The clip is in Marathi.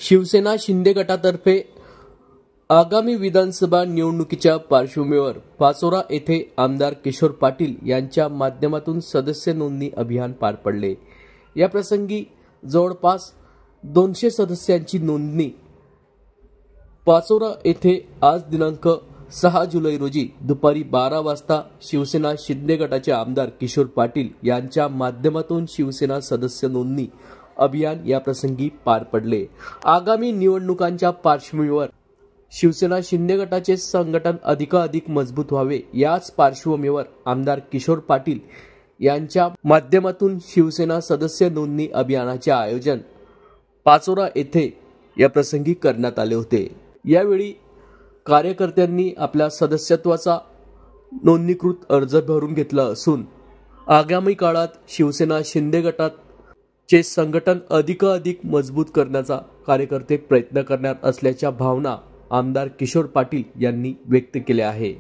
शिवसेना शिंदे गटातर्फे आगामी विधानसभा निवडणुकीच्या पार्श्वभूमीवर पाचोरा येथे आमदार किशोर पाटील यांच्या माध्यमातून सदस्य नोंदणी अभियान पार पडले। या प्रसंगी जवळपास 200 सदस्यांची नोंदणी पाचोरा येथे आज दिनांक 6 जुलै रोजी दुपारी 12 वाजता शिवसेना शिंदे गटाचे आमदार किशोर पाटील यांच्या माध्यमातून शिवसेना सदस्य नोंदणी अभियान या प्रसंगी पार पडले। आगामी निवडणुकांच्या पार्श्वभूमीवर शिवसेना शिंदे गटाचे संघटन अधिकाधिक मजबूत व्हावे याच पार्श्वभूमीवर आमदार किशोर पाटील यांच्या माध्यमातून शिवसेना सदस्य नोंदणी अभियानाचे आयोजन पाचोरा येथे या प्रसंगी करण्यात आले होते। यावेळी कार्यकर्त्यांनी आपल्या सदस्यत्वाचा नोंदणीकृत अर्ज भरून घेतला असून आगामी काळात शिवसेना शिंदे गटाचे संघटन अधिकाधिक मजबूत करण्याचा कार्यकर्ते प्रयत्न करणार असल्याच्या भावना आमदार किशोर पाटील यांनी व्यक्त केल्या आहे।